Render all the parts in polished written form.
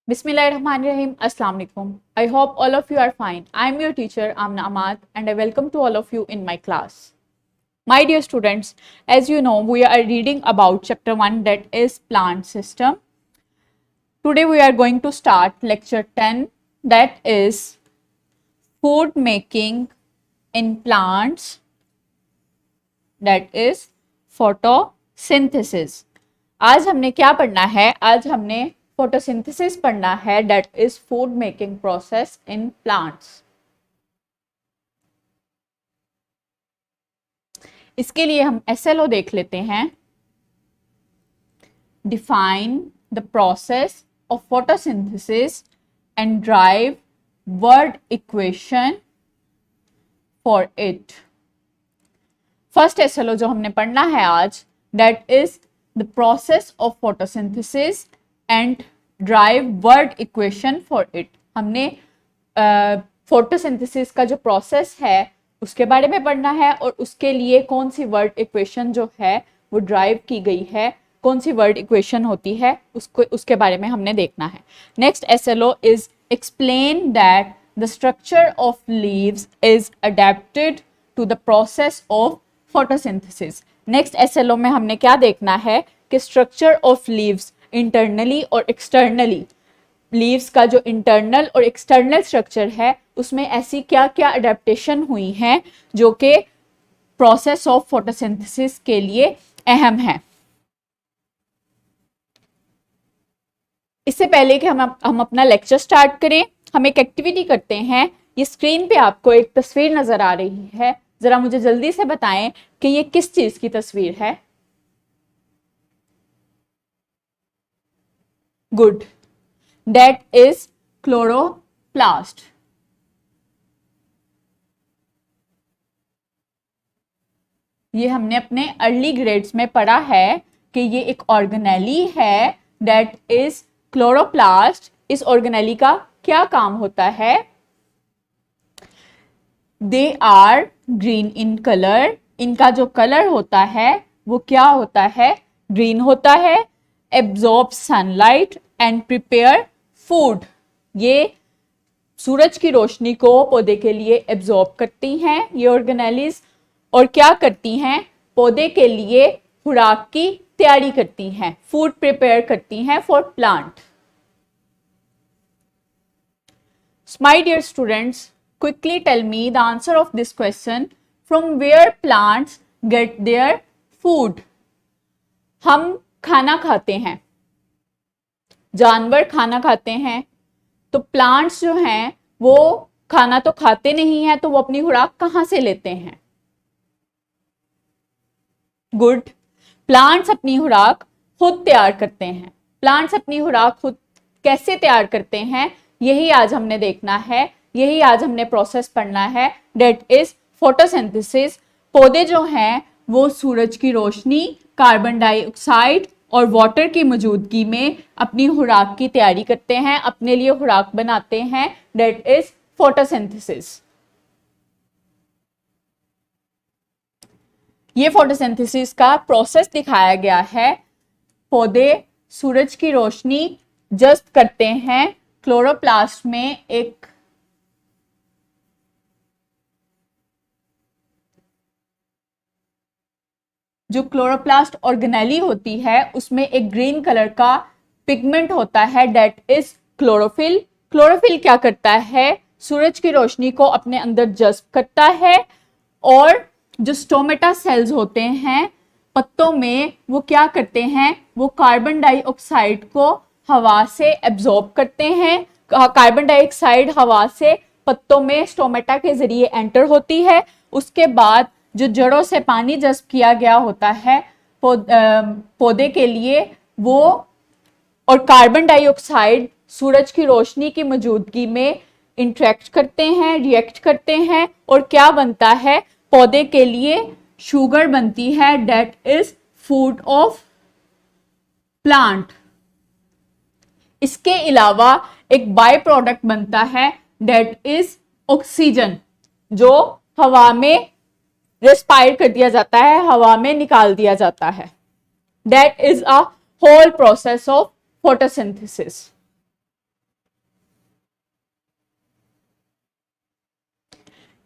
Bismillahirrahmanirrahim. Assalamu alaikum. I hope all of you are fine. I am your teacher Amna Ahmad and I welcome to all of you in my class. My dear students, as you know, we are reading about chapter 1, that is plant system. Today we are going to start lecture 10, that is food making in plants, that is photosynthesis. आज हमने क्या पढ़ना है? आज हमने photosynthesis पढ़ना है, that is food making process in plants. इसके लिए हम SLO देख लेते हैं। Define the process of photosynthesis and derive word equation for it. First SLO जो हमने पढ़ना है आज, that is the process of photosynthesis and derive word equation for it. हमने फोटोसिंथेसिस का जो प्रोसेस है उसके बारे में पढ़ना है और उसके लिए कौन सी वर्ड इक्वेशन जो है वो ड्राइव की गई है, कौन सी वर्ड इक्वेशन होती है उसके बारे में हमने देखना है। Next SLO is explain that the structure of leaves is adapted to the process of photosynthesis. Next SLO में हमने क्या देखना है कि स्ट्रक्चर ऑफ लीव्स इंटरनली और एक्सटर्नली, लीव्स का जो इंटरनल और एक्सटर्नल स्ट्रक्चर है उसमें ऐसी क्या क्या अडेप्टेशन हुई हैं जो कि प्रोसेस ऑफ फोटोसिंथेसिस के लिए अहम है। इससे पहले कि हम अपना लेक्चर स्टार्ट करें, हम एक एक्टिविटी करते हैं। ये स्क्रीन पे आपको एक तस्वीर नजर आ रही है, जरा मुझे जल्दी से बताएं कि ये किस चीज की तस्वीर है। Good, that is chloroplast. ये हमने अपने अर्ली ग्रेड्स में पढ़ा है कि ये एक ऑर्गेनेली है, दैट इज क्लोरोप्लास्ट। इस ऑर्गेनेली का क्या काम होता है? They are green in colour. इनका जो कलर होता है वो क्या होता है? ग्रीन होता है। Absorb sunlight and prepare food. ये सूरज की रोशनी को पौधे के लिए एब्जॉर्ब करती हैं ये ऑर्गेनेलीज, और क्या करती हैं? पौधे के लिए खुराक की तैयारी करती हैं, फूड प्रिपेयर करती हैं for plant. My dear students, quickly tell me the answer of this question, from where plants get their food. हम खाना खाते हैं, जानवर खाना खाते हैं, तो प्लांट्स जो हैं वो खाना तो खाते नहीं हैं, तो वो अपनी खुराक कहां से लेते हैं? गुड, प्लांट्स अपनी खुराक खुद तैयार करते हैं। प्लांट्स अपनी खुराक खुद कैसे तैयार करते हैं, यही आज हमने देखना है, यही आज हमने प्रोसेस पढ़ना है, दैट इज फोटोसिंथेसिस। पौधे जो हैं वो सूरज की रोशनी, कार्बन डाइऑक्साइड और वाटर की मौजूदगी में अपनी खुराक की तैयारी करते हैं, अपने लिए खुराक बनाते हैं, दैट इज फोटोसिंथेसिस। ये फोटोसिंथेसिस का प्रोसेस दिखाया गया है। पौधे सूरज की रोशनी जस्ट करते हैं। क्लोरोप्लास्ट में एक जो क्लोरोप्लास्ट ऑर्गेनेली होती है उसमें एक ग्रीन कलर का पिगमेंट होता है, दैट इज क्लोरोफिल। क्लोरोफिल क्या करता है? सूरज की रोशनी को अपने अंदर जज्ब करता है, और जो स्टोमेटा सेल्स होते हैं पत्तों में, वो क्या करते हैं? वो कार्बन डाइऑक्साइड को हवा से एब्जॉर्ब करते हैं। कार्बन डाइऑक्साइड हवा से पत्तों में स्टोमेटा के जरिए एंटर होती है। उसके बाद जो जड़ों से पानी जज्ब किया गया होता है पौधे के लिए, वो और कार्बन डाइऑक्साइड सूरज की रोशनी की मौजूदगी में इंटरेक्ट करते हैं, रिएक्ट करते हैं, और क्या बनता है? पौधे के लिए शुगर बनती है, that is food of plant. इसके अलावा एक बाय प्रोडक्ट बनता है, दैट इज ऑक्सीजन, जो हवा में रेस्पायर कर दिया जाता है, हवा में निकाल दिया जाता है। That is a whole process of photosynthesis.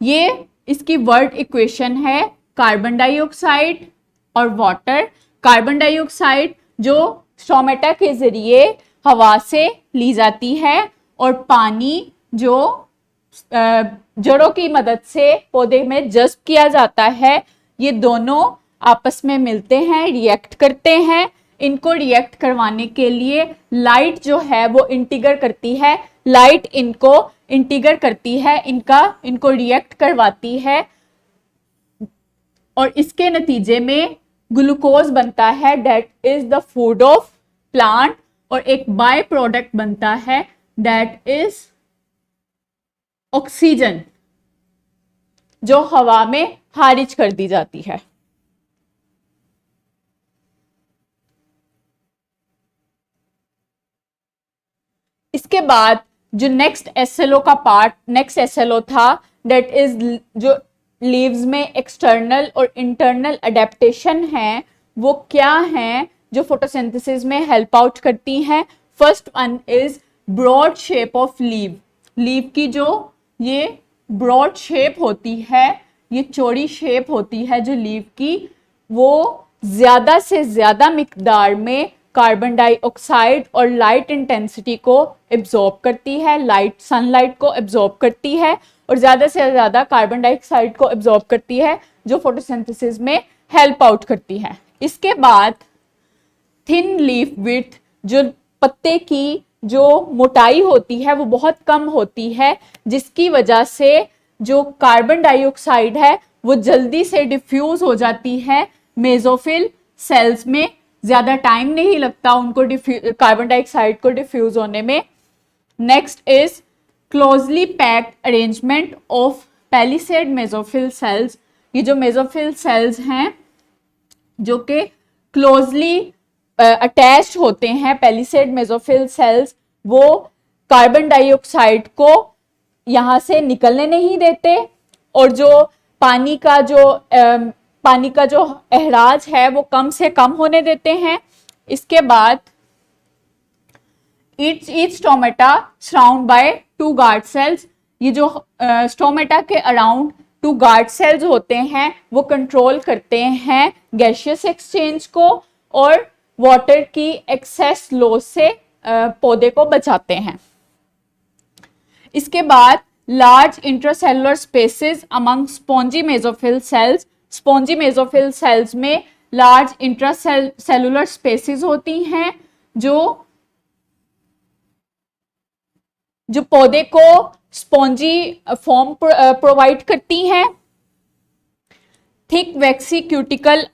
ये इसकी वर्ड इक्वेशन है कार्बन डाइऑक्साइड और वाटर। कार्बन डाइऑक्साइड जो स्टोमेटा के जरिए हवा से ली जाती है और पानी जो जड़ों की मदद से पौधे में जज्ब किया जाता है, ये दोनों आपस में मिलते हैं, रिएक्ट करते हैं। इनको रिएक्ट करवाने के लिए लाइट जो है वो इंटीगर करती है, लाइट इनको इंटीगर करती है, इनको रिएक्ट करवाती है और इसके नतीजे में ग्लूकोज बनता है, that is the food of plant, और एक बाय प्रोडक्ट बनता है दैट इज ऑक्सीजन, जो हवा में खारिज कर दी जाती है। इसके बाद जो नेक्स्ट एसएलओ था, दैट इज जो लीव्स में एक्सटर्नल और इंटरनल अडेप्टेशन है, वो क्या है जो फोटोसिंथेसिस में हेल्प आउट करती हैं। First one is broad shape of leave की जो ये ब्रॉड शेप होती है, ये चौड़ी शेप होती है जो लीव की, वो ज्यादा से ज्यादा मिकदार में कार्बन डाइऑक्साइड और लाइट इंटेंसिटी को एब्जॉर्ब करती है, सनलाइट को एब्जॉर्ब करती है और ज्यादा से ज्यादा कार्बन डाइऑक्साइड को एब्जॉर्ब करती है, जो फोटोसिंथेसिस में हेल्प आउट करती है। इसके बाद थिन लीफ विड्थ, जो पत्ते की जो मोटाई होती है वो बहुत कम होती है, जिसकी वजह से जो कार्बन डाइऑक्साइड है वो जल्दी से डिफ्यूज हो जाती है मेसोफिल सेल्स में, ज्यादा टाइम नहीं लगता उनको कार्बन डाइऑक्साइड को डिफ्यूज होने में। Next is closely packed arrangement of palisade mesophyll cells. ये जो मेसोफिल सेल्स हैं जो कि क्लोजली अटैच्ड होते हैं, पैलिसेड मेसोफिल सेल्स, वो कार्बन डाइऑक्साइड को यहाँ से निकलने नहीं देते और जो पानी का जो एहराज है वो कम से कम होने देते हैं। इसके बाद each stomata surround by 2 guard cells। ये जो स्टोमेटा के अराउंड 2 guard cells होते हैं वो कंट्रोल करते हैं गैसियस एक्सचेंज को और वाटर की एक्सेस लॉस से पौधे को बचाते हैं। इसके बाद large intracellular spaces among spongy mesophyll cells. Spongy mesophyll cells में लार्ज इंट्रासेलुलर स्पेसेस होती हैं जो पौधे को स्पॉन्जी फॉर्म प्रोवाइड करती हैं। थिक वैक्सी क्यूटिकल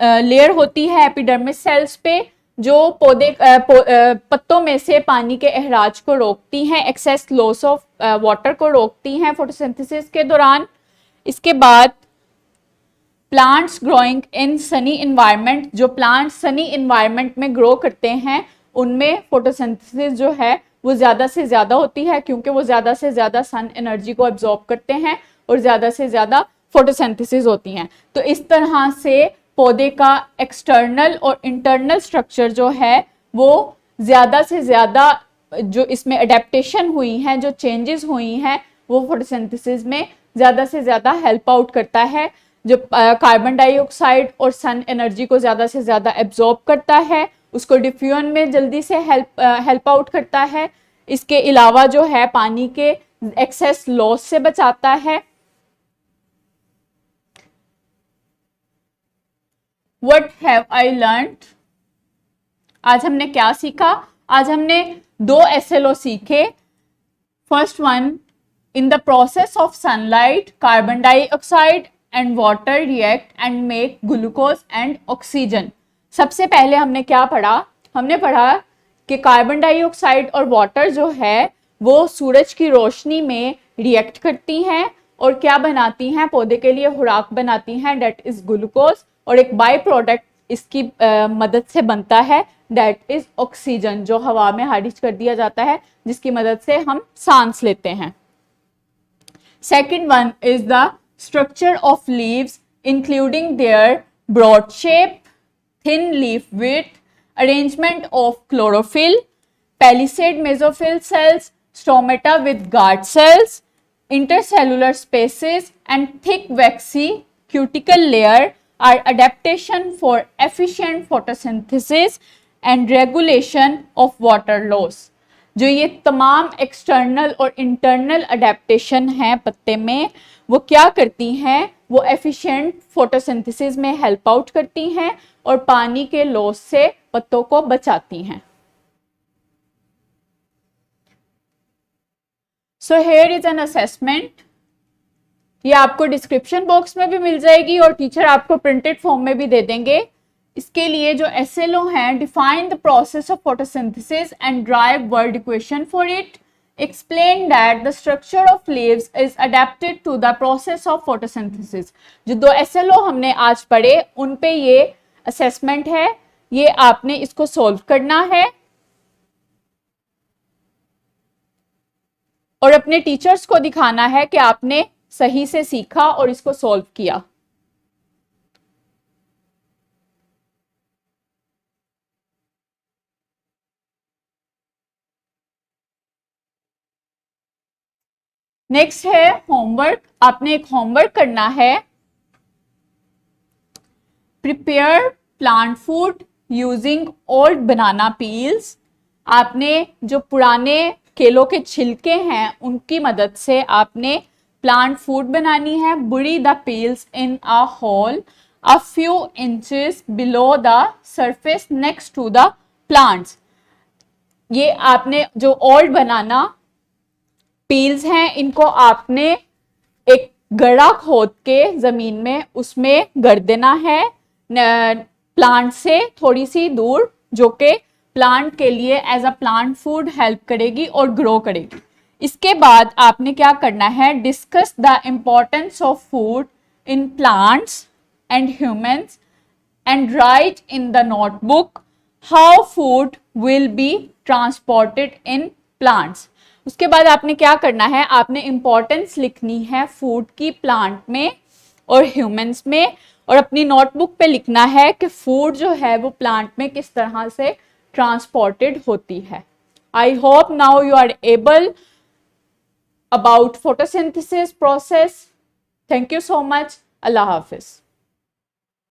लेयर होती है एपिडर्मिस सेल्स पे, जो पत्तों में से पानी के एहराज को रोकती हैं, एक्सेस लॉस ऑफ वाटर को रोकती हैं फोटोसिंथेसिस के दौरान। इसके बाद plants growing in Sunny environment, जो प्लांट्स सनी इन्वायरमेंट में ग्रो करते हैं उनमें फोटोसिंथेसिस जो है वो ज़्यादा से ज़्यादा होती है, क्योंकि वो ज़्यादा से ज़्यादा सन एनर्जी को एब्जॉर्ब करते हैं और ज़्यादा से ज़्यादा फोटोसिंथेसिस होती हैं। तो इस तरह से पौधे का एक्सटर्नल और इंटरनल स्ट्रक्चर जो है वो ज़्यादा से ज़्यादा जो इसमें अडेप्टेशन हुई हैं, जो चेंजेस हुई हैं, वो फोटोसिंथेसिस में ज़्यादा से ज़्यादा हेल्प आउट करता है, जो कार्बन डाइऑक्साइड और सन एनर्जी को ज़्यादा से ज़्यादा एब्जॉर्ब करता है, उसको डिफ्यूजन में जल्दी से हेल्प आउट करता है। इसके अलावा जो है पानी के एक्सेस लॉस से बचाता है। What have I learned? आज हमने क्या सीखा? आज हमने 2 SLO सीखे। First one, in the process of sunlight carbon dioxide and water react and make glucose and oxygen. सबसे पहले हमने क्या पढ़ा? हमने पढ़ा कि कार्बन डाइऑक्साइड और वाटर जो है वो सूरज की रोशनी में रिएक्ट करती हैं और क्या बनाती हैं? पौधे के लिए खुराक बनाती हैं, डेट इज ग्लूकोज, और एक बाय प्रोडक्ट इसकी मदद से बनता है, डेट इज ऑक्सीजन, जो हवा में खारिज कर दिया जाता है, जिसकी मदद से हम सांस लेते हैं। Second one is the structure of leaves including their broad shape, thin leaf width, arrangement of chlorophyll, palisade mesophyll cells, stomata with guard cells, intercellular spaces and thick waxy cuticle layer are adaptation for efficient photosynthesis and regulation of water loss. जो ये तमाम external और internal adaptation हैं पत्ते में, वो क्या करती हैं, वो एफिशिएंट फोटोसिंथेसिस में हेल्प आउट करती हैं और पानी के लॉस से पत्तों को बचाती हैं. So here is an assessment. ये आपको डिस्क्रिप्शन बॉक्स में भी मिल जाएगी और टीचर आपको प्रिंटेड फॉर्म में भी दे देंगे. इसके लिए जो SLO हैं, define the process of photosynthesis and derive word equation for it. Explain that the structure of leaves is adapted to the process of photosynthesis. जो 2 SLO हमने आज पढ़े उन पे ये असेसमेंट है. ये आपने इसको सॉल्व करना है और अपने टीचर्स को दिखाना है कि आपने सही से सीखा और इसको सॉल्व किया. नेक्स्ट है होमवर्क. आपने एक होमवर्क करना है. Prepare plant food using old बनाना पील्स. आपने जो पुराने केलों के छिलके हैं उनकी मदद से आपने प्लांट फूड बनानी है. Bury the peels in a hole a few inches below the surface next to the plants. ये आपने जो ओल्ड बनाना पील्स हैं इनको आपने एक गड्ढा खोद के जमीन में उसमें गड़ देना है प्लांट से थोड़ी सी दूर, जो कि प्लांट के लिए as a plant food help करेगी और ग्रो करेगी. इसके बाद आपने क्या करना है, discuss the importance of food in plants and humans and right in the notebook how food will be transported in plants. उसके बाद आपने क्या करना है, आपने इंपॉर्टेंस लिखनी है फूड की प्लांट में और ह्यूमंस में और अपनी नोटबुक पे लिखना है कि फूड जो है वो प्लांट में किस तरह से ट्रांसपोर्टेड होती है. I hope now you are able about photosynthesis process. Thank you so much. अल्लाह हाफिज.